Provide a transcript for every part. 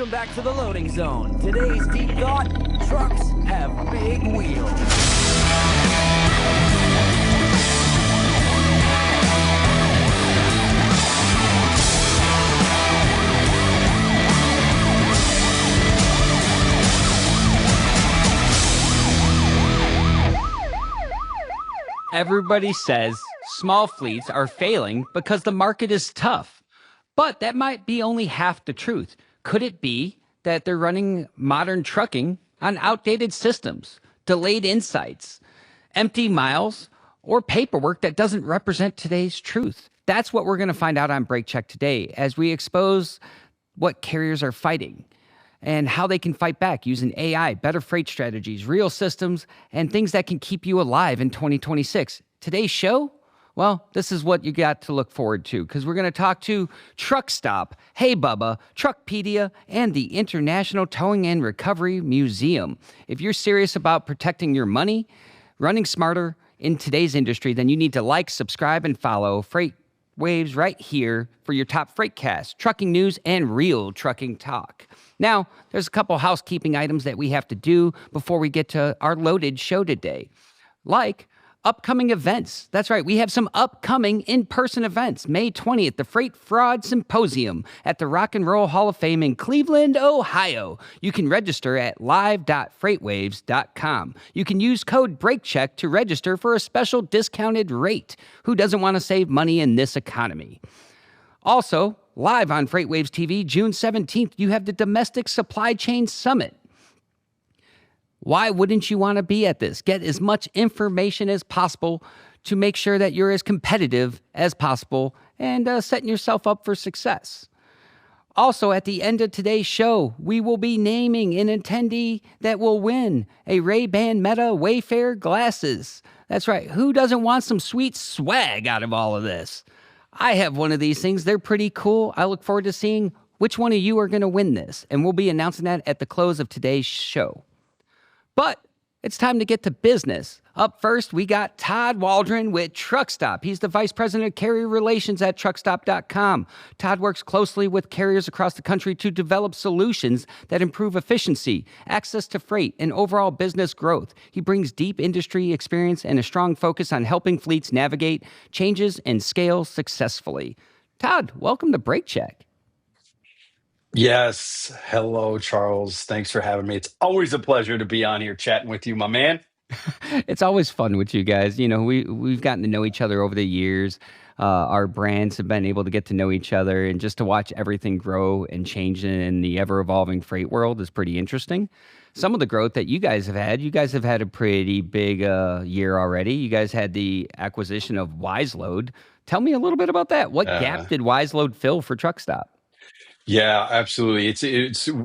Welcome back to the loading zone. Today's deep thought, trucks have big wheels. Everybody says small fleets are failing because the market is tough. But that might be only half the truth. Could it be that they're running modern trucking on outdated systems, delayed insights, empty miles, or paperwork that doesn't represent today's truth? That's what we're going to find out on Brake Check today as we expose what carriers are fighting and how they can fight back using AI, better freight strategies, real systems, and things that can keep you alive in 2026. Today's show? Well, this is what you got to look forward to, because we're going to talk to Truckstop, Hey Bubba, Truckpedia, and the International Towing and Recovery Museum. If you're serious about protecting your money, running smarter in today's industry, then you need to like, subscribe, and follow Freightwaves right here for your top freightcast, trucking news, and real trucking talk. Now, there's a couple housekeeping items that we have to do before we get to our loaded show today, like upcoming events. That's right. We have some upcoming in-person events. May 20th, the Freight Fraud Symposium at the Rock and Roll Hall of Fame in Cleveland, Ohio. You can register at live.freightwaves.com. You can use code BRAKECHECK to register for a special discounted rate. Who doesn't want to save money in this economy? Also, live on Freightwaves TV, June 17th, you have the Domestic Supply Chain Summit. Why wouldn't you want to be at this? Get as much information as possible to make sure that you're as competitive as possible and setting yourself up for success. Also, at the end of today's show, we will be naming an attendee that will win a Ray-Ban Meta Wayfair glasses. That's right. Who doesn't want some sweet swag out of all of this? I have one of these things. They're pretty cool. I look forward to seeing which one of you are going to win this, and we'll be announcing that at the close of today's show. But it's time to get to business. Up first, we got Todd Waldron with Truckstop. He's the Vice President of Carrier Relations at Truckstop.com. Todd works closely with carriers across the country to develop solutions that improve efficiency, access to freight, and overall business growth. He brings deep industry experience and a strong focus on helping fleets navigate changes and scale successfully. Todd, welcome to Brake Check. Yes. Hello, Charles. Thanks for having me. It's always a pleasure to be on here chatting with you, my man. It's always fun with you guys. You know, we've gotten to know each other over the years. Our brands have been able to get to know each other, and just to watch everything grow and change in the ever-evolving freight world is pretty interesting. Some of the growth that you guys have had a pretty big year already. You guys had the acquisition of Wize Load. Tell me a little bit about that. What gap did Wize Load fill for Truckstop? Yeah, absolutely.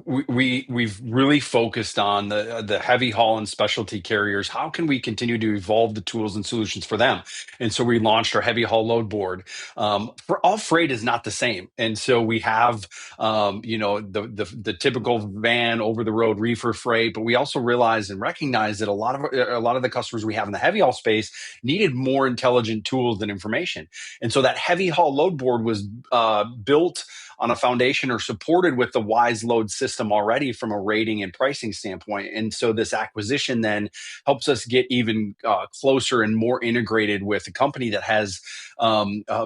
We've really focused on the heavy haul and specialty carriers. How can we continue to evolve the tools and solutions for them? And so we launched our heavy haul load board. For all freight is not the same, and so we have the typical van over the road reefer freight, but we also realized and recognized that a lot of the customers we have in the heavy haul space needed more intelligent tools and information. And so that heavy haul load board was built on a foundation or supported with the Wize Load system already from a rating and pricing standpoint. And so this acquisition then helps us get even closer and more integrated with a company that has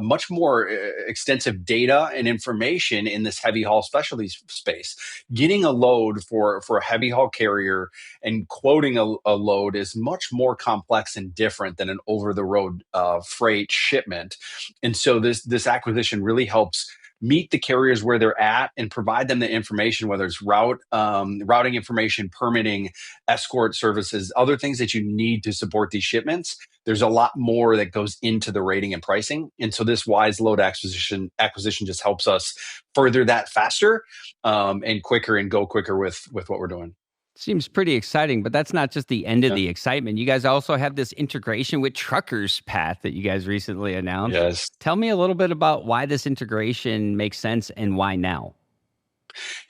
much more extensive data and information in this heavy haul specialty space. Getting a load for a heavy haul carrier and quoting a load is much more complex and different than an over the road freight shipment. And so this acquisition really helps meet the carriers where they're at and provide them the information, whether it's routing information, permitting, escort services, other things that you need to support these shipments. There's a lot more that goes into the rating and pricing. And so this Wize Load acquisition just helps us further that faster and quicker and go quicker with what we're doing. Seems pretty exciting, but that's not just the end of the excitement. You guys also have this integration with Truckers Path that you guys recently announced. Yes. Tell me a little bit about why this integration makes sense and why now.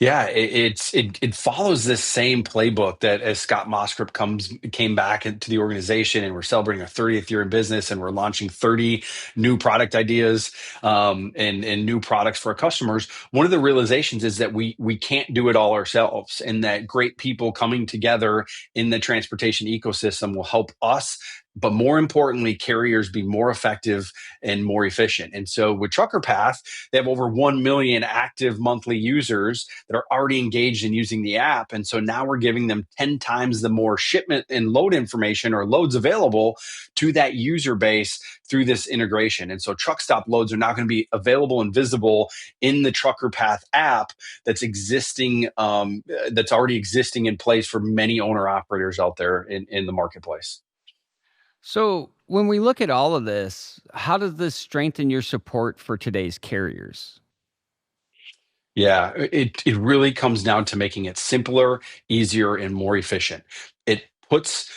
Yeah, it follows this same playbook that as Scott Moskrip came back into the organization, and we're celebrating our 30th year in business, and we're launching 30 new product ideas, and new products for our customers. One of the realizations is that we can't do it all ourselves, and that great people coming together in the transportation ecosystem will help us. But more importantly, carriers be more effective and more efficient. And so with Trucker Path, they have over 1 million active monthly users that are already engaged in using the app. And so now we're giving them 10 times the more shipment and load information or loads available to that user base through this integration. And so Truckstop loads are now going to be available and visible in the Trucker Path app that's existing, that's already existing in place for many owner operators out there in the marketplace. So, when we look at all of this, how does this strengthen your support for today's carriers? Yeah, it really comes down to making it simpler, easier, and more efficient. It puts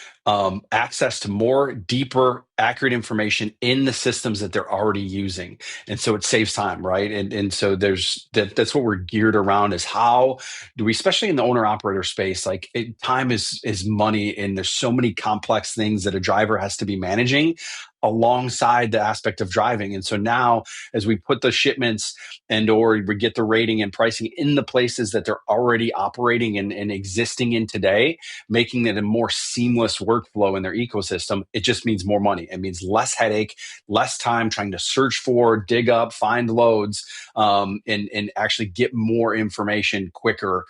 access to more deeper, accurate information in the systems that they're already using, and so it saves time, right? And so that's what we're geared around, is how do we, especially in the owner operator space, like time is money, and there's so many complex things that a driver has to be managing alongside the aspect of driving. And so now, as we put the shipments and or we get the rating and pricing in the places that they're already operating and existing in today, making it a more seamless workflow in their ecosystem, it just means more money. It means less headache, less time trying to search for, dig up, find loads, and actually get more information quicker,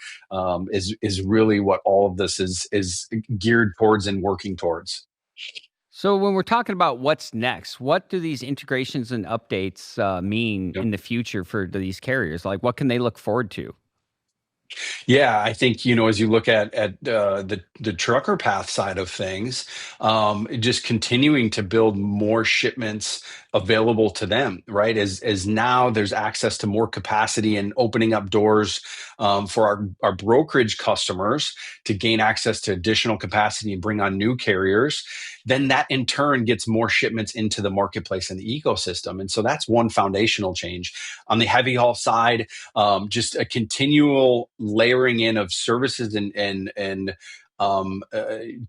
is really what all of this is geared towards and working towards. So, when we're talking about what's next, what do these integrations and updates mean Yep. in the future for these carriers? Like, what can they look forward to? Yeah, I think, as you look at the trucker path side of things, just continuing to build more shipments available to them, right? As now there's access to more capacity and opening up doors, for our brokerage customers to gain access to additional capacity and bring on new carriers. Then that in turn gets more shipments into the marketplace and the ecosystem, and so that's one foundational change. On the heavy haul side, just a continual layering in of services and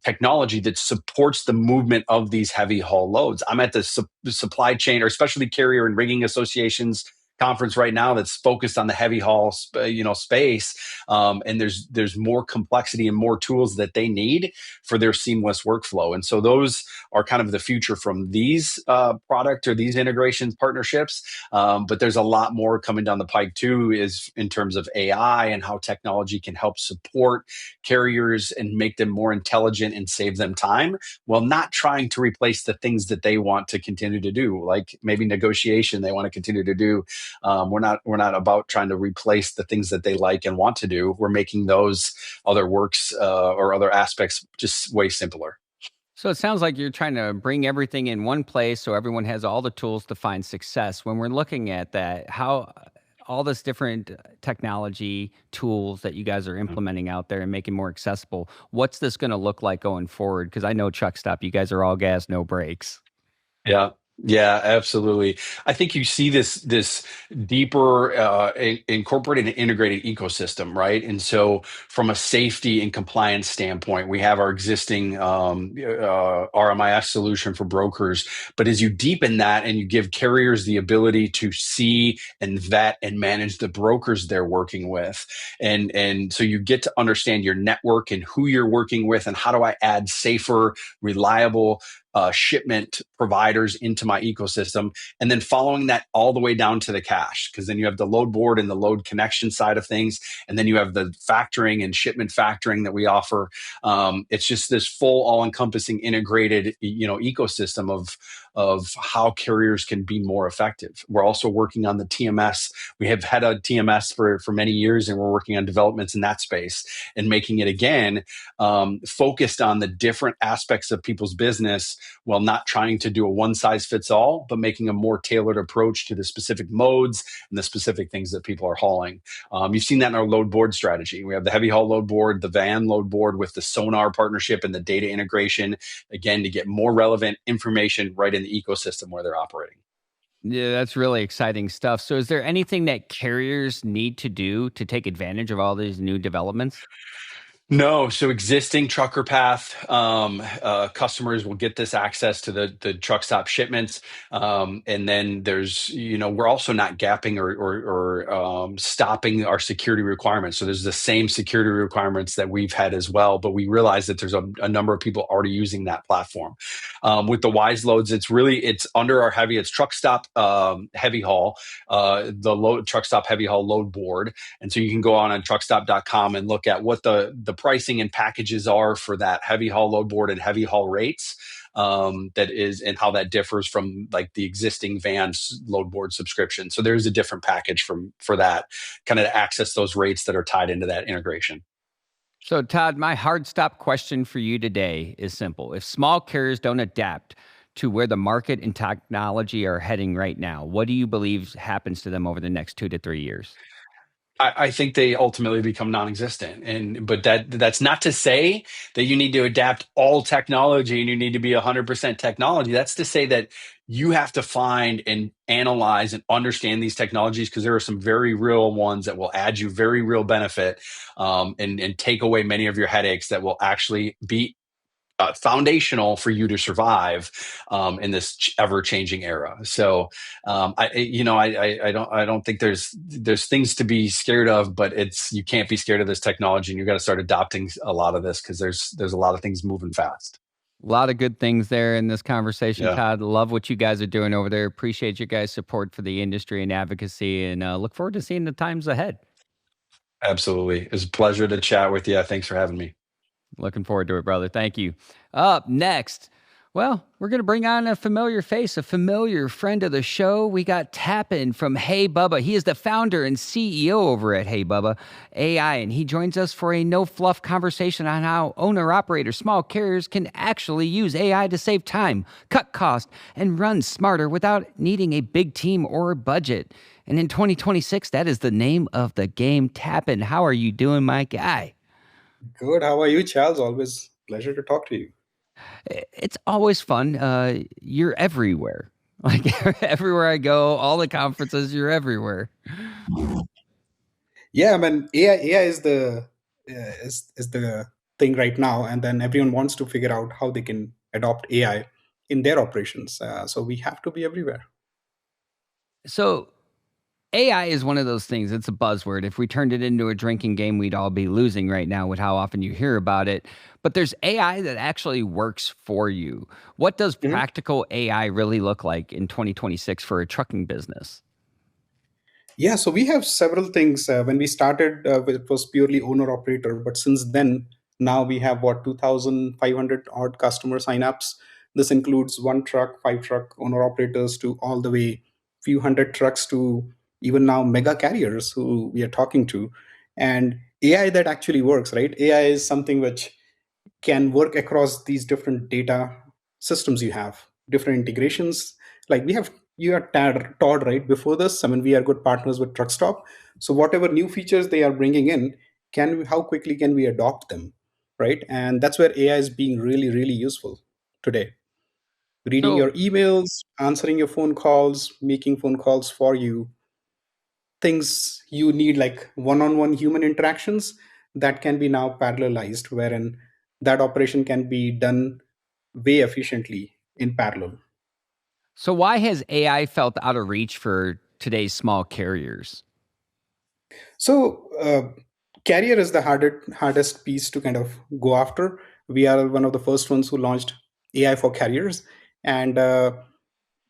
technology that supports the movement of these heavy haul loads. I'm at the supply chain or specialty carrier and rigging associations conference right now that's focused on the heavy haul space, and there's more complexity and more tools that they need for their seamless workflow. And so those are kind of the future from these product or these integrations partnerships. But there's a lot more coming down the pike too, is in terms of AI and how technology can help support carriers and make them more intelligent and save them time, while not trying to replace the things that they want to continue to do, like maybe negotiation they want to continue to do. We're not about trying to replace the things that they like and want to do. We're making those other works, or other aspects, just way simpler. So, it sounds like you're trying to bring everything in one place so everyone has all the tools to find success. When we're looking at that, how all this different technology tools that you guys are implementing out there and making more accessible, what's this going to look like going forward? Because I know Truckstop, you guys are all gas, no brakes. Yeah. Yeah, absolutely. I think you see this deeper, incorporated and integrated ecosystem, right? And so, from a safety and compliance standpoint, we have our existing RMIS solution for brokers. But as you deepen that and you give carriers the ability to see and vet and manage the brokers they're working with, and so you get to understand your network and who you're working with, and how do I add safer, reliable shipment providers into my ecosystem, and then following that all the way down to the cash, because then you have the load board and the load connection side of things, and then you have the factoring and shipment factoring that we offer. It's just this full, all-encompassing, integrated, ecosystem of how carriers can be more effective. We're also working on the TMS. We have had a TMS for many years, and we're working on developments in that space and making it again, focused on the different aspects of people's business, while not trying to do a one size fits all, but making a more tailored approach to the specific modes and the specific things that people are hauling. You've seen that in our load board strategy. We have the heavy haul load board, the van load board with the Sonar partnership and the data integration, again, to get more relevant information right in the ecosystem where they're operating. Yeah, that's really exciting stuff. So, is there anything that carriers need to do to take advantage of all these new developments? No, so existing trucker path customers will get this access to the truck stop shipments, and then there's we're also not gapping or stopping our security requirements. So there's the same security requirements that we've had as well, but we realize that there's a number of people already using that platform. With the Wize Loads, it's under our heavy, it's truck stop heavy haul, the load truck stop heavy haul load board, and so you can go on truckstop.com and look at what the pricing and packages are for that heavy haul load board and heavy haul rates, that is, and how that differs from like the existing vans load board subscription. So there's a different package for that, kind of to access those rates that are tied into that integration. So, Todd, my hard stop question for you today is simple. If small carriers don't adapt to where the market and technology are heading right now, what do you believe happens to them over the next 2 to 3 years? I think they ultimately become non-existent, and but that's not to say that you need to adapt all technology and you need to be 100% technology. That's to say that you have to find and analyze and understand these technologies, because there are some very real ones that will add you very real benefit, and take away many of your headaches, that will actually be foundational for you to survive in this ever-changing era. So, I don't think there's things to be scared of, but you can't be scared of this technology, and you got to start adopting a lot of this, because there's a lot of things moving fast. A lot of good things there in this conversation, Yeah, Todd. Love what you guys are doing over there. Appreciate your guys' support for the industry and advocacy, and look forward to seeing the times ahead. absolutely. It's a pleasure to chat with you. Thanks for having me. Looking forward to it, brother. Thank you. Up next, well, we're going to bring on a familiar face, a familiar friend of the show. We got Tappan from Hey Bubba. He is the founder and CEO over at Hey Bubba AI, and he joins us for a no fluff conversation on how owner operators, small carriers can actually use AI to save time, cut costs, and run smarter without needing a big team or budget. And in 2026, that is the name of the game. Tappan, how are you doing, my guy? Good. How are you, Charles? Always pleasure to talk to you. It's always fun. You're everywhere. Like everywhere I go, all the conferences, you're everywhere. Yeah, I mean, AI is the thing right now, and then everyone wants to figure out how they can adopt AI in their operations. So we have to be everywhere. So AI is one of those things. It's a buzzword. If we turned it into a drinking game, we'd all be losing right now with how often you hear about it. But there's AI that actually works for you. What does Mhm. practical AI really look like in 2026 for a trucking business? Yeah, so we have several things. When we started, it was purely owner operator, but since then, now we have what 2,500 odd customer signups. This includes one truck, five truck owner operators to all the way few hundred trucks to even now mega carriers who we are talking to, and AI that actually works. Right, AI is something which can work across these different data systems you have, different integrations. Like we have, you are Todd, right? Before this, I mean, we are good partners with Truckstop. So whatever new features they are bringing in, how quickly can we adopt them, right? And that's where AI is being really, really useful today. Reading your So emails, answering your phone calls, making phone calls for you, things you need like one-on-one human interactions that can be now parallelized, wherein that operation can be done way efficiently in parallel. so why has AI felt out of reach for today's small carriers? So carrier is the hardest piece to kind of go after. We are one of the first ones who launched AI for carriers, and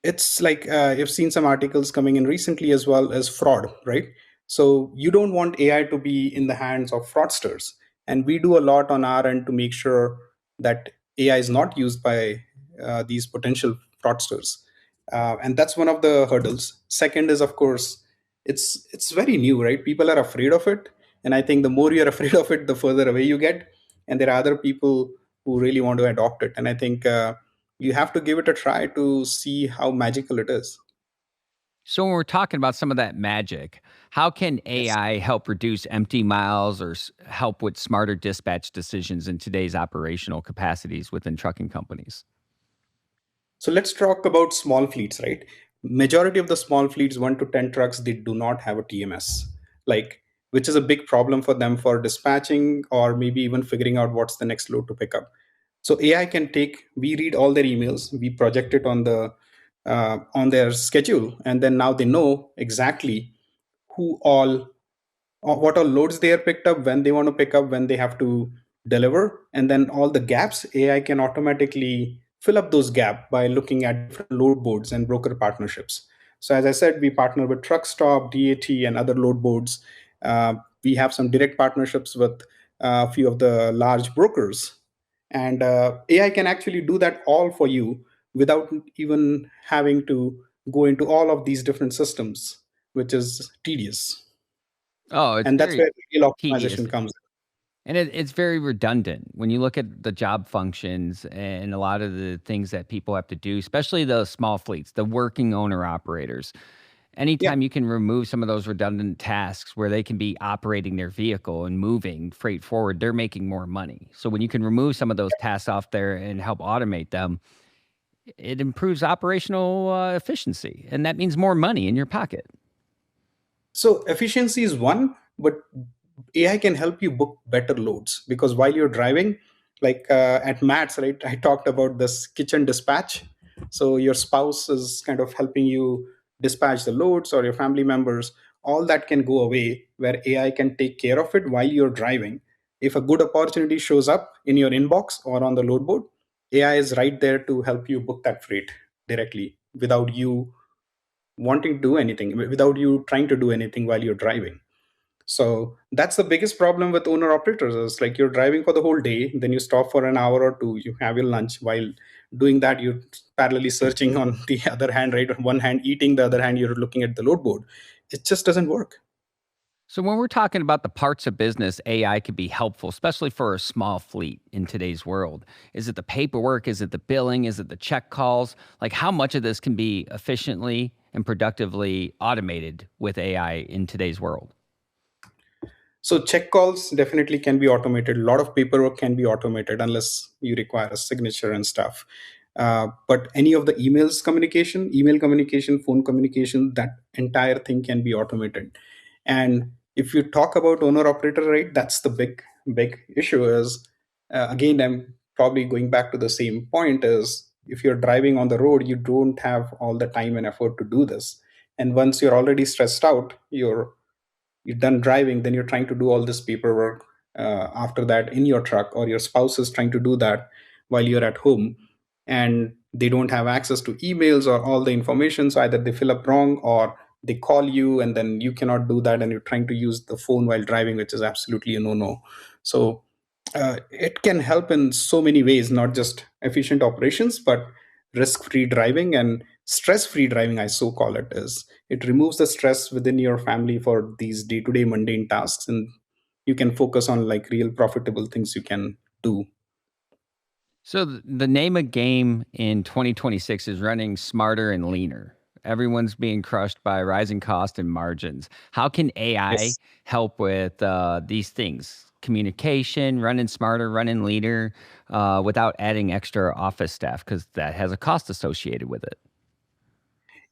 it's like you've seen some articles coming in recently as well as fraud, right? So you don't want AI to be in the hands of fraudsters, and we do a lot on our end to make sure that AI is not used by these potential fraudsters, and that's one of the hurdles. Second is, of course, it's very new, right? People are afraid of it, and I think the more you're afraid of it, the further away you get. And there are other people who really want to adopt it, and I think you have to give it a try to see how magical it is. So when we're talking about some of that magic, how can Yes. AI help reduce empty miles or help with smarter dispatch decisions in today's operational capacities within trucking companies? So let's talk about small fleets, right? majority of the small fleets, 1 to 10 trucks, they do not have a TMS, like, which is a big problem for them for dispatching or maybe even figuring out what's the next load to pick up. So AI can take, we read all their emails, we project it on their schedule, and then now they know exactly who all, what all loads they are picked up, when they want to pick up, when they have to deliver, and then all the gaps, AI can automatically fill up those gaps by looking at different load boards and broker partnerships. So as I said, we partner with Truckstop, DAT, and other load boards. We have some direct partnerships with a few of the large brokers, and AI can actually do that all for you without even having to go into all of these different systems, which is tedious. Oh, it's And that's very where real tedious. optimization comes. And it's very redundant when you look at the job functions and a lot of the things that people have to do, especially the small fleets, the working owner operators. Yeah. Anytime you can remove some of those redundant tasks where they can be operating their vehicle and moving freight forward, they're making more money. So when you can remove some of those tasks off there and help automate them, it improves operational efficiency. And that means more money in your pocket. So efficiency is one, but AI can help you book better loads, because while you're driving, like at Matt's, right, I talked about this kitchen dispatch. So your spouse is kind of helping you dispatch the loads, or your family members. All that can go away where AI can take care of it while you're driving. If a good opportunity shows up in your inbox or on the load board, AI is right there to help you book that freight directly without you wanting to do anything, without you trying to do anything while you're driving. So that's the biggest problem with owner operators, is like you're driving for the whole day, then you stop for an hour or two, you have your lunch. While doing that, you're parallelly searching on the other hand, right? On one hand eating, the other hand you're looking at the load board. It just doesn't work. So when we're talking about the parts of business, AI could be helpful, especially for a small fleet in today's world. Is it the paperwork? Is it the billing? Is it the check calls? Like, how much of this can be efficiently and productively automated with AI in today's world? So check calls definitely can be automated. A lot of paperwork can be automated unless you require a signature and stuff. But any of the email communication, phone communication, that entire thing can be automated. And if you talk about owner operator, right, that's the big issue. Is again, I'm probably going back to the same point. Is if you're driving on the road, you don't have all the time and effort to do this. And once you're already stressed out, you're done driving, then you're trying to do all this paperwork after that in your truck, or your spouse is trying to do that while you're at home, and they don't have access to emails or all the information. So either they fill up wrong, or they call you and then you cannot do that, and you're trying to use the phone while driving, which is absolutely a no. So it can help in so many ways, not just efficient operations, but risk-free driving and stress-free driving, I so call it. Is it removes the stress within your family for these day-to-day mundane tasks, and you can focus on like real profitable things you can do. So the name of game in 2026 is running smarter and leaner. Everyone's being crushed by rising cost and margins. How can AI Yes. help with these things? Communication, running smarter, running leaner, without adding extra office staff, because that has a cost associated with it.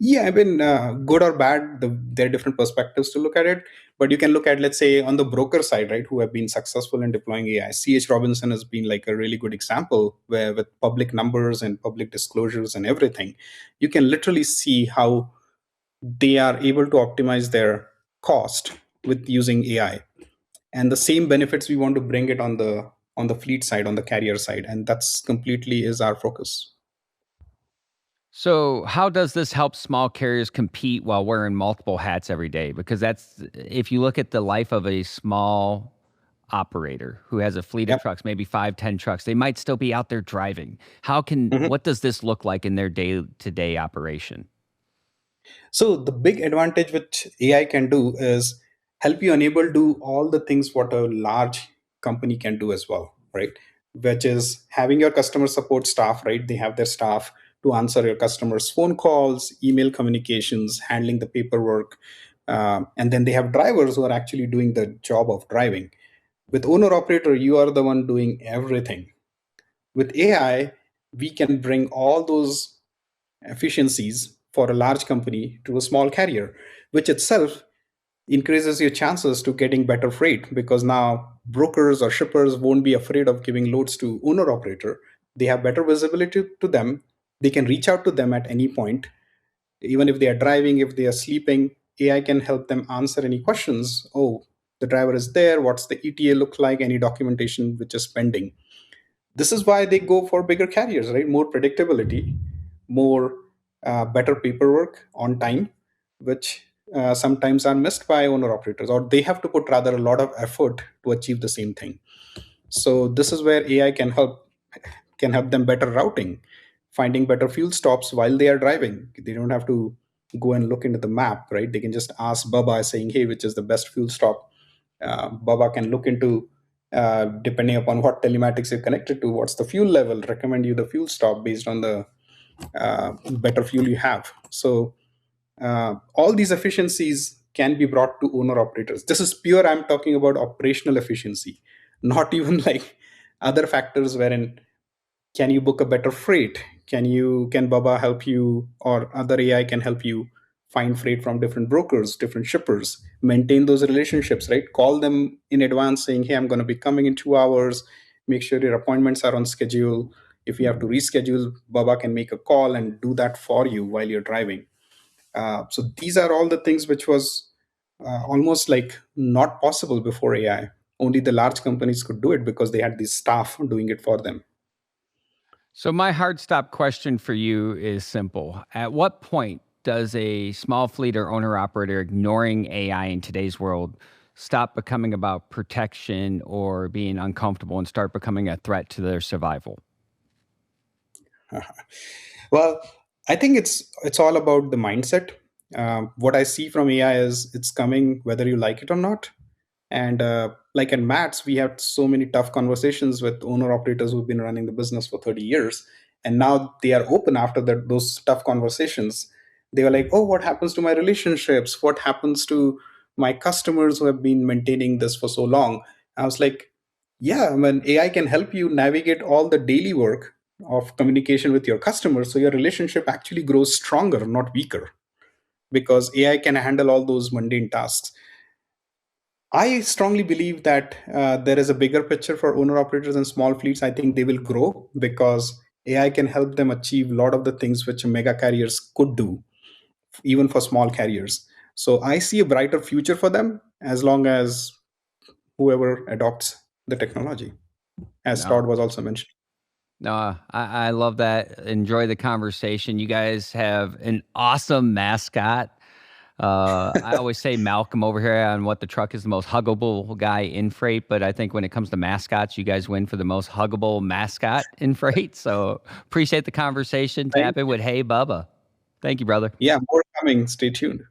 Yeah, I mean, good or bad, there are different perspectives to look at it. But you can look at, let's say, on the broker side, right, who have been successful in deploying AI. CH Robinson has been like a really good example, where with public numbers and public disclosures and everything, you can literally see how they are able to optimize their cost with using AI. And the same benefits we want to bring it on the fleet side, on the carrier side, and that's completely is our focus. So, how does this help small carriers compete while wearing multiple hats every day? Because that's, if you look at the life of a small operator who has a fleet of Yep. trucks, maybe 5, 10 trucks, they might still be out there driving. Mhm. What does this look like in their day to day operation? So the big advantage which AI can do is help you enable do all the things what a large company can do as well, right? Which is having your customer support staff, right? They have their staff to answer your customers' phone calls, email communications, handling the paperwork, and then they have drivers who are actually doing the job of driving. With owner operator, you are the one doing everything. With AI, we can bring all those efficiencies for a large company to a small carrier, which itself increases your chances to getting better freight, because now brokers or shippers won't be afraid of giving loads to owner operator. They have better visibility to them. They can reach out to them at any point, even if they are driving, if they are sleeping. AI can help them answer any questions. Oh, the driver is there, what's the ETA look like, any documentation which is pending. This is why they go for bigger carriers, right? More predictability, more better paperwork on time, which sometimes are missed by owner operators, or they have to put rather a lot of effort to achieve the same thing. So this is where AI can help them better routing, finding better fuel stops while they are driving. They don't have to go and look into the map, right? They can just ask Bubba saying, "Hey, which is the best fuel stop?" Bubba can look into, depending upon what telematics you're connected to, what's the fuel level, recommend you the fuel stop based on the better fuel you have. So all these efficiencies can be brought to owner operators. This is pure, I'm talking about operational efficiency, not even like other factors wherein can you book a better freight, can Baba help you, or other AI can help you find freight from different brokers, different shippers, maintain those relationships, right? Call them in advance saying, hey, I'm going to be coming in 2 hours, make sure your appointments are on schedule. If you have to reschedule, Baba can make a call and do that for you while you're driving. So these are all the things which was almost like not possible before AI. Only the large companies could do it because they had this staff doing it for them. So my hard stop question for you is simple. At what point does a small fleet or owner operator ignoring AI in today's world stop becoming about protection or being uncomfortable and start becoming a threat to their survival? Well, I think it's all about the mindset. What I see from AI is it's coming whether you like it or not. And like at Mats, we had so many tough conversations with owner operators who've been running the business for 30 years. And now they are open after those tough conversations. They were like, oh, what happens to my relationships? What happens to my customers who have been maintaining this for so long? I was like, yeah, I mean, AI can help you navigate all the daily work of communication with your customers. So your relationship actually grows stronger, not weaker, because AI can handle all those mundane tasks. I strongly believe that there is a bigger picture for owner operators and small fleets. I think they will grow because AI can help them achieve a lot of the things which mega carriers could do, even for small carriers. So I see a brighter future for them as long as whoever adopts the technology, as No. Todd was also mentioning. No, I love that. Enjoy the conversation. You guys have an awesome mascot. I always say Malcolm over here on what the truck is the most huggable guy in freight, but I think when it comes to mascots, you guys win for the most huggable mascot in freight. So appreciate the conversation. Tap in with Hey Bubba. Thank you, brother. Yeah, more coming. Stay tuned.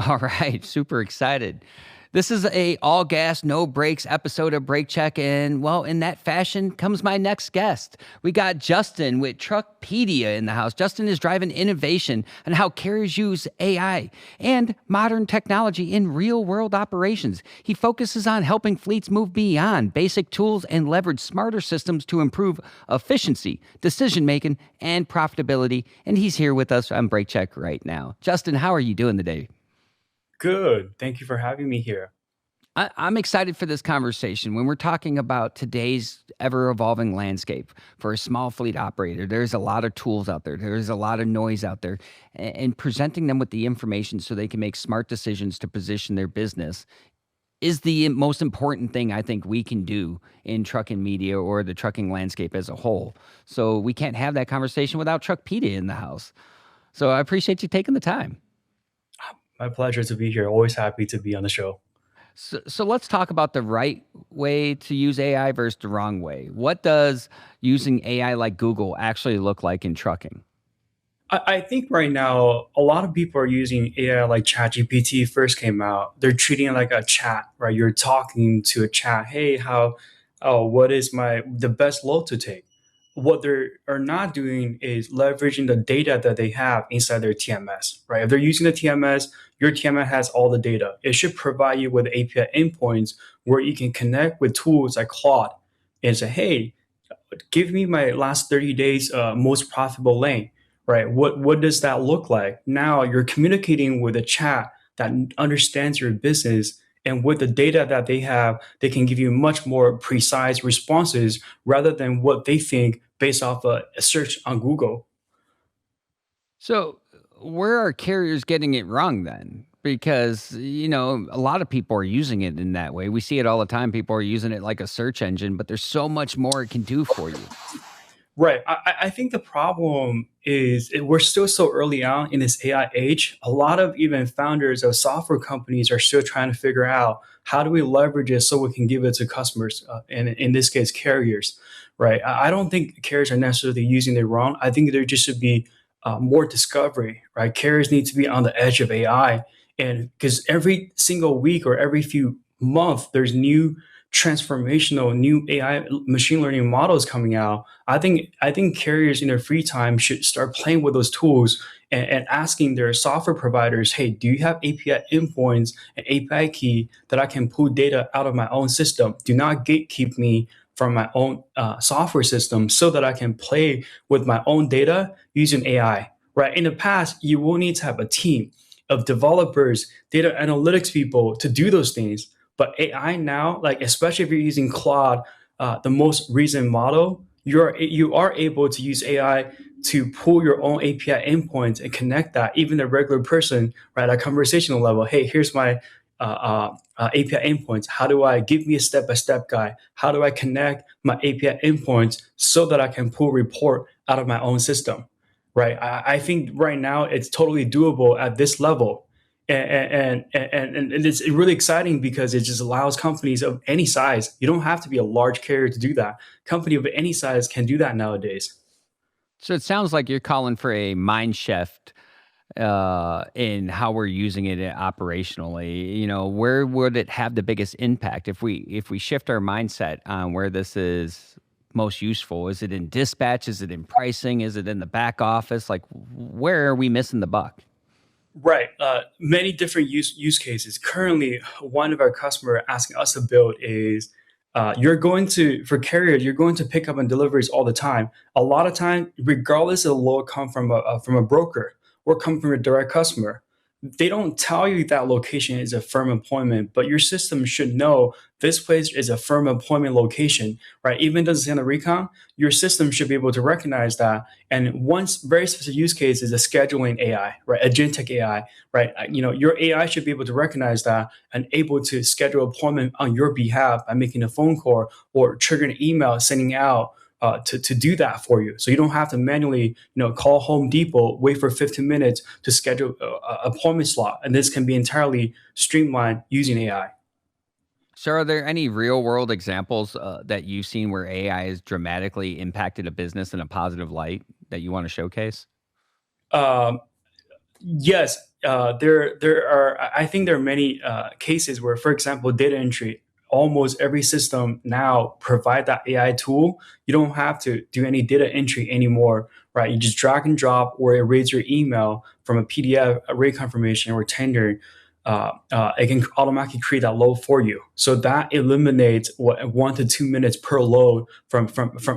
All right, super excited. This is a all gas, no brakes episode of Brake Check, and well, in that fashion comes my next guest. We got Justin with Truckpedia in the house. Justin is driving innovation and how carriers use AI and modern technology in real-world operations. He focuses on helping fleets move beyond basic tools and leverage smarter systems to improve efficiency, decision-making, and profitability. And he's here with us on Brake Check right now. Justin, how are you doing today? Good. Thank you for having me here. I'm excited for this conversation. When we're talking about today's ever-evolving landscape for a small fleet operator, there's a lot of tools out there. There's a lot of noise out there. And presenting them with the information so they can make smart decisions to position their business is the most important thing I think we can do in trucking media or the trucking landscape as a whole. So we can't have that conversation without Truckpedia in the house. So I appreciate you taking the time. My pleasure to be here. Always happy to be on the show. So let's talk about the right way to use AI versus the wrong way. What does using AI like Google actually look like in trucking? I think right now, a lot of people are using AI like ChatGPT first came out. They're treating it like a chat, right? You're talking to a chat. Hey, what is the best load to take? What they are not doing is leveraging the data that they have inside their TMS, right? If they're using the TMS, your TMS has all the data. It should provide you with API endpoints where you can connect with tools like Claude and say, hey, give me my last 30 days most profitable lane, right? What does that look like? Now you're communicating with a chat that understands your business, and with the data that they have, they can give you much more precise responses rather than what they think based off a search on Google. So, where are carriers getting it wrong then? Because, a lot of people are using it in that way. We see it all the time. People are using it like a search engine, but there's so much more it can do for you. Right. I think the problem is we're still so early on in this AI age. A lot of even founders of software companies are still trying to figure out how do we leverage it so we can give it to customers, and in this case, carriers. Right. I don't think carriers are necessarily using it wrong. I think there just should be more discovery. Right. Carriers need to be on the edge of AI, and because every single week or every few months, there's new transformational new AI machine learning models coming out. I think carriers in their free time should start playing with those tools and asking their software providers, hey, do you have API endpoints and API key that I can pull data out of my own system? Do not gatekeep me from my own software system so that I can play with my own data using AI. Right. In the past, you will need to have a team of developers, data analytics people to do those things. But AI now, like especially if you're using Claude, the most recent model, you are able to use AI to pull your own API endpoints and connect that. Even a regular person, right, at conversational level, hey, here's my API endpoints. How do I give me a step-by-step guide? How do I connect my API endpoints so that I can pull report out of my own system? Right. I think right now it's totally doable at this level, and it's really exciting because it just allows companies of any size. You don't have to be a large carrier to do that. Company of any size can do that nowadays. So, it sounds like you're calling for a mind shift in how we're using it operationally. Where would it have the biggest impact if we shift our mindset on where this is most useful? Is it in dispatch? Is it in pricing? Is it in the back office? Like, where are we missing the buck? Right. Many different use cases. Currently, one of our customer asking us to build is you're going to, for carrier, you're going to pick up and deliveries all the time. A lot of time, regardless of the load come from a broker or come from a direct customer, they don't tell you that location is a firm employment, but your system should know this place is a firm employment location, right? Even though it's in the recon, your system should be able to recognize that. And one very specific use case is a scheduling AI, right? Agentic AI, right? Your AI should be able to recognize that and able to schedule appointment on your behalf by making a phone call or triggering an email, sending out to do that for you. So you don't have to manually, call Home Depot, wait for 15 minutes to schedule an appointment slot. And this can be entirely streamlined using AI. So, are there any real world examples that you've seen where AI has dramatically impacted a business in a positive light that you want to showcase? Um, yes, there are. I think there are many cases where, for example, data entry. Almost every system now provide that AI tool. You don't have to do any data entry anymore, right? You just drag and drop or erase your email from a PDF, a rate confirmation, or tender. It can automatically create that load for you. So that eliminates 1 to 2 minutes per load from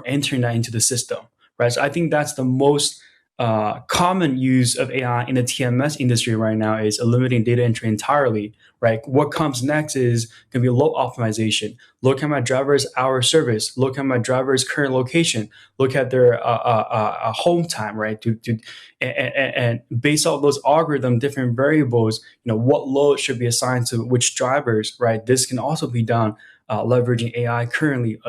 entering that into the system, right? So I think that's the most common use of AI in the TMS industry right now is eliminating data entry entirely, right? What comes next is going to be load optimization. Look at my driver's hour service. Look at my driver's current location. Look at their home time, right? And based off those algorithm, different variables, what load should be assigned to which drivers, right? This can also be done leveraging AI currently,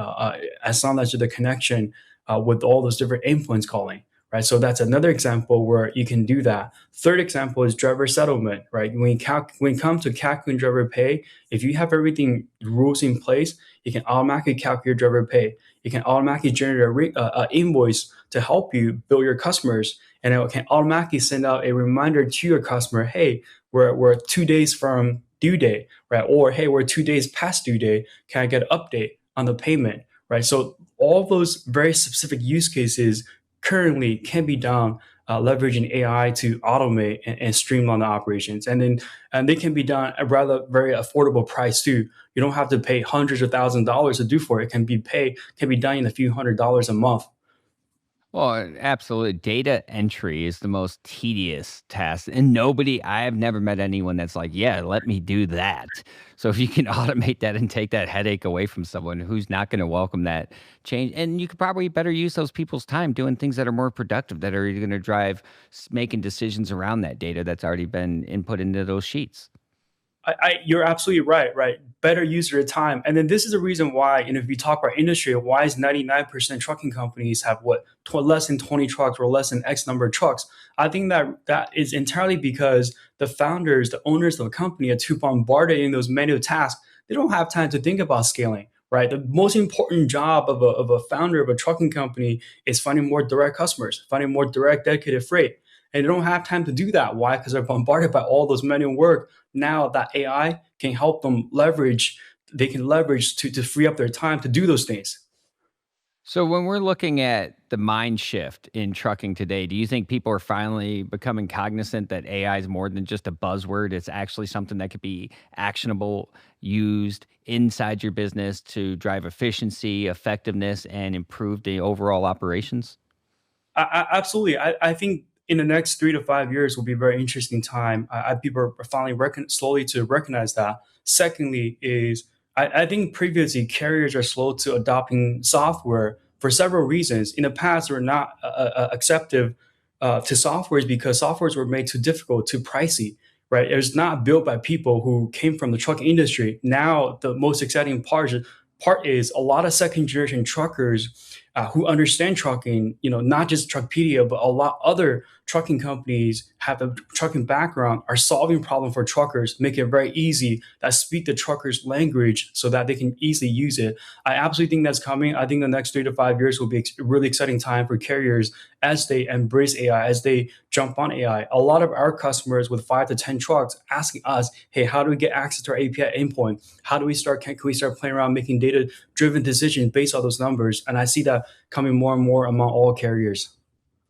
as long as the connection with all those different endpoints calling. Right, so that's another example where you can do that. Third example is driver settlement. Right, when it comes to calculating driver pay, if you have everything rules in place, you can automatically calculate driver pay. You can automatically generate a invoice to help you bill your customers, and it can automatically send out a reminder to your customer, hey, we're 2 days from due date, right? Or hey, we're 2 days past due date. Can I get an update on the payment? Right, so all those very specific use cases currently can be done leveraging AI to automate and streamline the operations, and they can be done at rather very affordable price too. You don't have to pay hundreds of $1,000s to do for it. It can be done in a few $100s a month. Well, absolutely. Data entry is the most tedious task. And I have never met anyone that's like, yeah, let me do that. So if you can automate that and take that headache away from someone who's not going to welcome that change, and you could probably better use those people's time doing things that are more productive, that are going to drive making decisions around that data that's already been input into those sheets. You're absolutely right, right? Better use your time. And then this is the reason why, if you talk about industry, why is 99% trucking companies have less than 20 trucks or less than X number of trucks? I think that is entirely because the founders, the owners of the company are too bombarded in those manual tasks. They don't have time to think about scaling, right? The most important job of a founder of a trucking company is finding more direct customers, finding more direct dedicated freight. And they don't have time to do that. Why? Because they're bombarded by all those manual work. Now that AI can help them they can leverage to free up their time to do those things. So when we're looking at the mind shift in trucking today, do you think people are finally becoming cognizant that AI is more than just a buzzword? It's actually something that could be actionable, used inside your business to drive efficiency, effectiveness, and improve the overall operations? Absolutely. I think in the next 3 to 5 years will be a very interesting time. People are finally slowly to recognize that. Secondly, is I think previously carriers are slow to adopting software for several reasons. In the past, they were not acceptive to softwares because softwares were made too difficult, too pricey. Right? It was not built by people who came from the truck industry. Now, the most exciting part is a lot of second generation truckers who understand trucking, not just Truckpedia, but a lot other trucking companies have a trucking background, are solving problem for truckers, make it very easy, that speak the truckers' language so that they can easily use it. I absolutely think that's coming. I think the next 3 to 5 years will be a really exciting time for carriers as they embrace AI, as they jump on AI. A lot of our customers with 5 to 10 trucks asking us, hey, how do we get access to our API endpoint? How do we can we start playing around making data driven decisions based on those numbers? And I see that coming more and more among all carriers.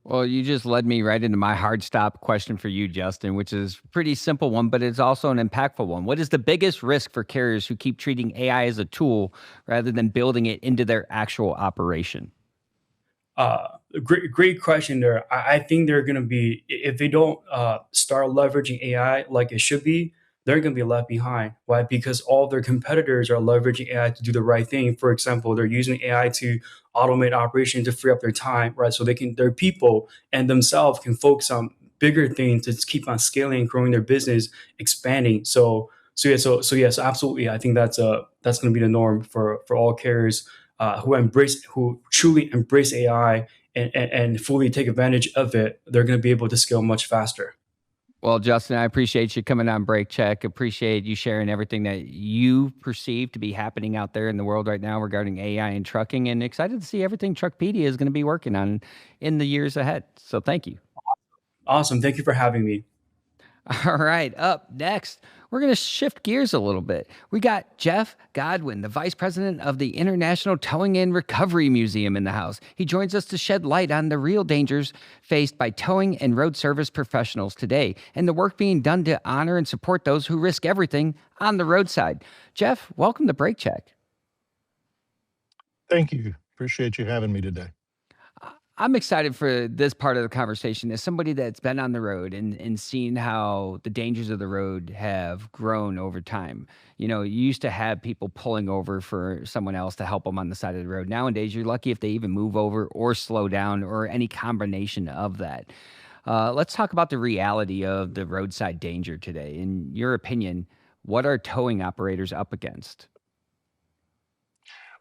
Well, you just led me right into my hard stop question for you, Justin, which is a pretty simple one, but it's also an impactful one. What is the biggest risk for carriers who keep treating AI as a tool rather than building it into their actual operation? Great question there. I think they're going to be, if they don't start leveraging AI like it should be, they're going to be left behind. Why? Because all their competitors are leveraging AI to do the right thing. For example, they're using AI to automate operations to free up their time, right? So their people and themselves can focus on bigger things to keep on scaling, growing their business, expanding. So yes, absolutely. I think that's going to be the norm for all carriers who truly embrace AI and fully take advantage of it. They're going to be able to scale much faster. Well, Justin, I appreciate you coming on Break Check. Appreciate you sharing everything that you perceive to be happening out there in the world right now regarding AI and trucking, and excited to see everything Truckpedia is going to be working on in the years ahead. So thank you. Awesome. Thank you for having me. All right, up next, we're going to shift gears a little bit. We got Jeff Godwin, the Vice President of the International Towing and Recovery Museum, in the house. He joins us to shed light on the real dangers faced by towing and road service professionals today and the work being done to honor and support those who risk everything on the roadside. Jeff, welcome to Break Check. Thank you. Appreciate you having me today. I'm excited for this part of the conversation as somebody that's been on the road and seen how the dangers of the road have grown over time. You used to have people pulling over for someone else to help them on the side of the road. Nowadays, you're lucky if they even move over or slow down or any combination of that. Let's talk about the reality of the roadside danger today. In your opinion, what are towing operators up against?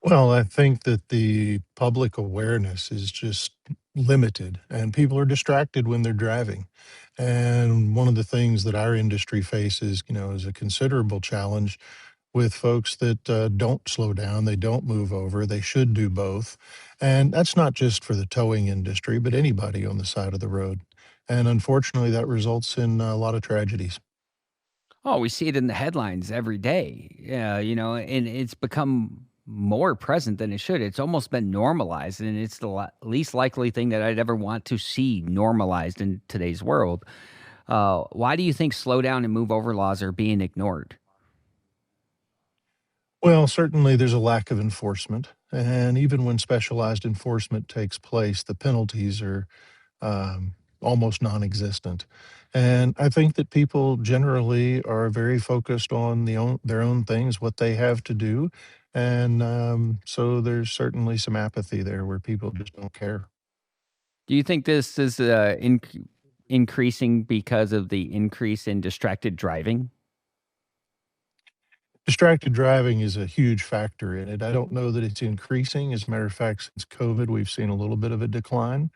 Well, I think that the public awareness is just limited and people are distracted when they're driving. And one of the things that our industry faces, is a considerable challenge with folks that don't slow down, they don't move over, they should do both. And that's not just for the towing industry, but anybody on the side of the road. And unfortunately, that results in a lot of tragedies. Oh, we see it in the headlines every day. Yeah, and it's become more present than it should. It's almost been normalized, and it's the least likely thing that I'd ever want to see normalized in today's world. Why do you think slow down and move over laws are being ignored? Well, certainly there's a lack of enforcement. And even when specialized enforcement takes place, the penalties are um, almost non-existent. And I think that people generally are very focused on their own things, what they have to do. And so there's certainly some apathy there where people just don't care. Do you think this is increasing because of the increase in distracted driving? Distracted driving is a huge factor in it. I don't know that it's increasing. As a matter of fact, since COVID, we've seen a little bit of a decline.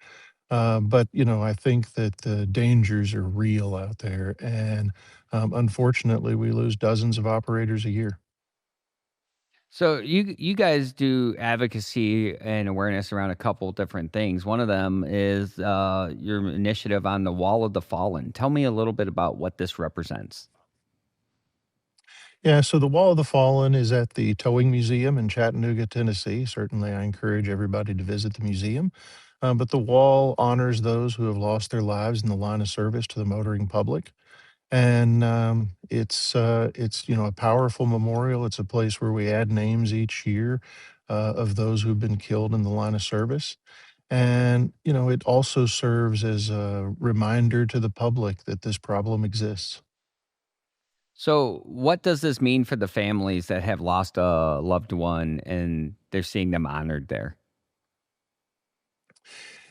But I think that the dangers are real out there, and unfortunately, we lose dozens of operators a year. So you guys do advocacy and awareness around a couple different things. One of them is your initiative on the Wall of the Fallen. Tell me a little bit about what this represents. Yeah, so the Wall of the Fallen is at the Towing Museum in Chattanooga, Tennessee. Certainly, I encourage everybody to visit the museum. But the wall honors those who have lost their lives in the line of service to the motoring public. And it's a powerful memorial. It's a place where we add names each year of those who've been killed in the line of service. And it also serves as a reminder to the public that this problem exists. So, what does this mean for the families that have lost a loved one and they're seeing them honored there?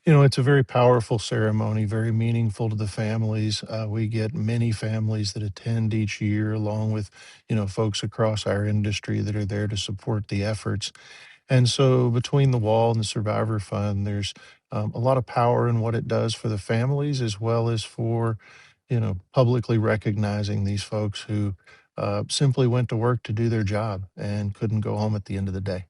It's a very powerful ceremony, very meaningful to the families. We get many families that attend each year, along with folks across our industry that are there to support the efforts. And so between the wall and the Survivor Fund, there's a lot of power in what it does for the families, as well as for, publicly recognizing these folks who simply went to work to do their job and couldn't go home at the end of the day.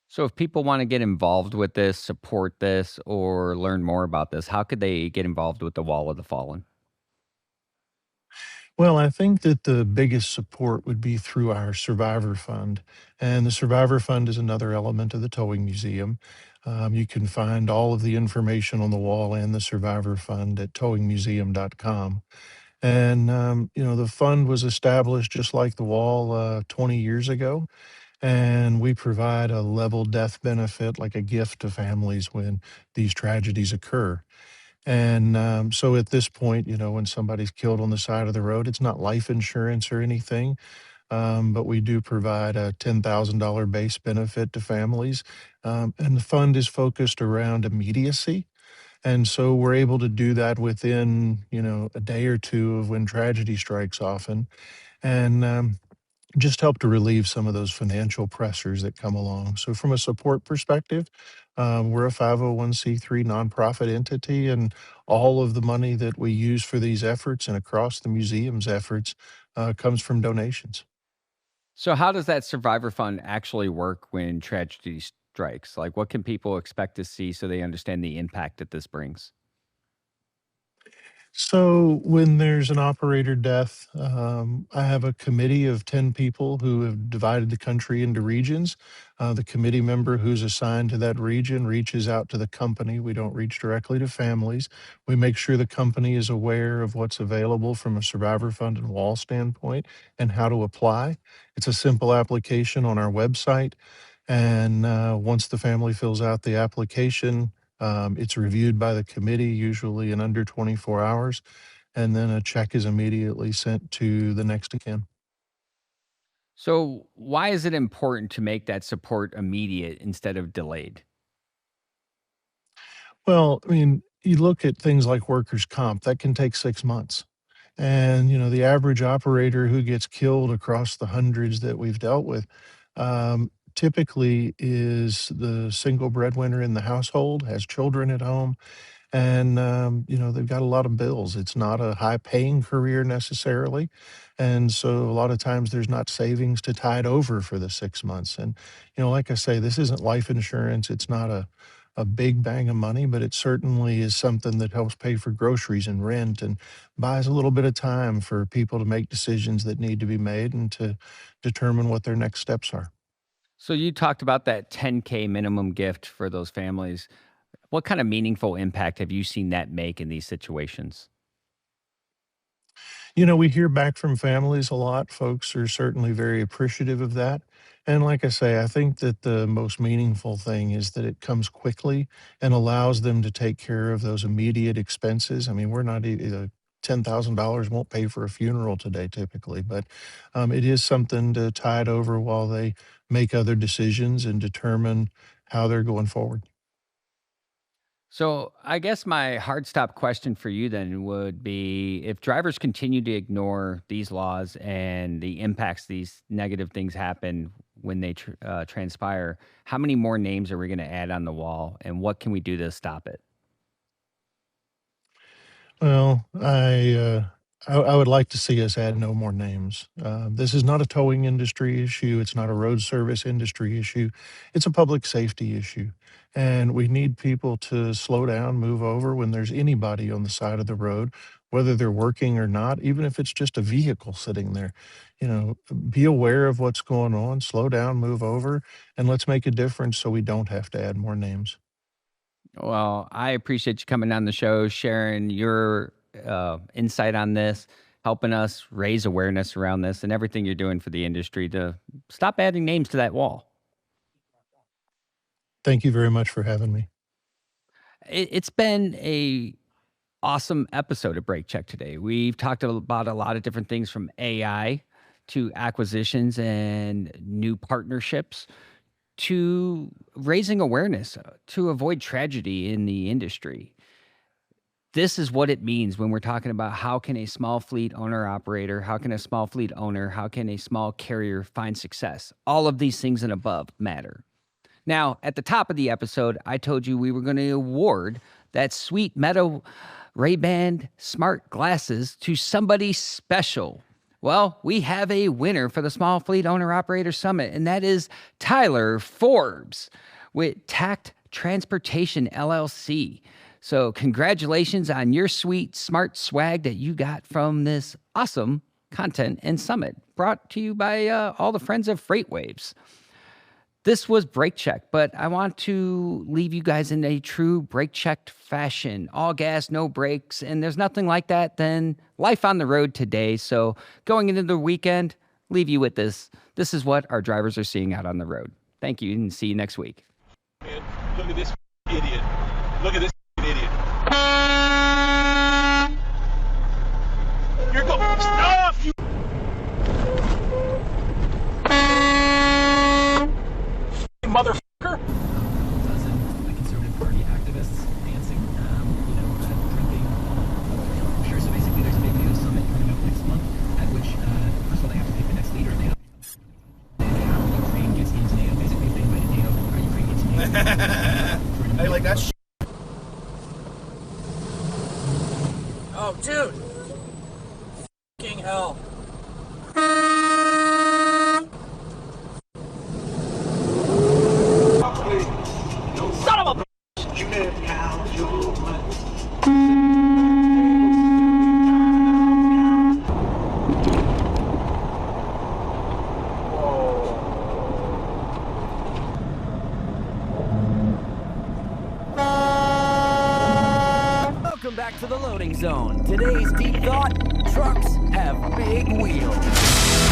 So, if people want to get involved with this, support this, or learn more about this, how could they get involved with the Wall of the Fallen? Well, I think that the biggest support would be through our Survivor Fund. And the Survivor Fund is another element of the Towing Museum. You can find all of the information on the wall and the Survivor Fund at towingmuseum.com. And, the fund was established just like the wall 20 years ago. And we provide a level death benefit, like a gift to families when these tragedies occur. And so at this point, when somebody's killed on the side of the road, it's not life insurance or anything, but we do provide a $10,000 base benefit to families. And the fund is focused around immediacy. And so we're able to do that within, a day or two of when tragedy strikes often. And just help to relieve some of those financial pressures that come along. So, from a support perspective, we're a 501(c)(3) nonprofit entity, and all of the money that we use for these efforts and across the museum's efforts comes from donations. So, how does that Survivor Fund actually work when tragedy strikes? Like, what can people expect to see so they understand the impact that this brings? So when there's an operator death, I have a committee of 10 people who have divided the country into regions. The committee member who's assigned to that region reaches out to the company. We don't reach directly to families. We make sure the company is aware of what's available from a survivor fund and wall standpoint and how to apply. It's a simple application on our website. And once the family fills out the application, it's reviewed by the committee, usually in under 24 hours, and then a check is immediately sent to the next of kin. So, why is it important to make that support immediate instead of delayed? Well, I mean, you look at things like workers' comp, that can take 6 months. And, the average operator who gets killed across the hundreds that we've dealt with typically is the single breadwinner in the household, has children at home, and they've got a lot of bills. It's not a high paying career necessarily, and so a lot of times there's not savings to tide over for the 6 months. And like I say, this isn't life insurance. It's not a big bang of money, but it certainly is something that helps pay for groceries and rent and buys a little bit of time for people to make decisions that need to be made and to determine what their next steps are. So, you talked about that 10K minimum gift for those families. What kind of meaningful impact have you seen that make in these situations? We hear back from families a lot. Folks are certainly very appreciative of that. And like I say, I think that the most meaningful thing is that it comes quickly and allows them to take care of those immediate expenses. I mean, we're not $10,000 won't pay for a funeral today typically, but it is something to tide over while they make other decisions and determine how they're going forward. So I guess my hard stop question for you then would be if drivers continue to ignore these laws and the impacts these negative things happen when they transpire, how many more names are we going to add on the wall and what can we do to stop it? Well, I would like to see us add no more names. This is not a towing industry issue. It's not a road service industry issue. It's a public safety issue. And we need people to slow down, move over when there's anybody on the side of the road, whether they're working or not, even if it's just a vehicle sitting there. Be aware of what's going on, slow down, move over, and let's make a difference so we don't have to add more names. Well, I appreciate you coming on the show, sharing your insight on this, helping us raise awareness around this and everything you're doing for the industry to stop adding names to that wall. Thank you very much for having me. It's been a awesome episode of Brake Check today. We've talked about a lot of different things from AI to acquisitions and new partnerships to raising awareness to avoid tragedy in the industry. This is what it means when we're talking about how can a small fleet owner operator, how can a small fleet owner, how can a small carrier find success? All of these things and above matter. Now, at the top of the episode, I told you we were going to award that sweet Meta Ray-Ban smart glasses to somebody special. Well, we have a winner for the Small Fleet Owner Operator Summit, and that is Tyler Forbes with Tact Transportation LLC. So congratulations on your sweet, smart swag that you got from this awesome content and summit brought to you by all the friends of Freightwaves. This was Brake Check, but I want to leave you guys in a true brake checked fashion. All gas, no brakes, and there's nothing like that than life on the road today. So going into the weekend, leave you with this. This is what our drivers are seeing out on the road. Thank you, and see you next week. Look at this idiot. Look at this idiot. You're going stop, you motherfucker. The Conservative Party activists dancing, drinking. Sure, so basically there's a big NATO summit coming up next month, at which, first of all, they have to pick the next leader of NATO. How Ukraine gets into NATO. Basically, if they invited NATO, how Ukraine gets into NATO. Hey, like that shit. Oh, dude! Fucking hell. Son of a bitch! You never count your money. Welcome back to the loading zone. Today's deep thought: trucks have big wheels.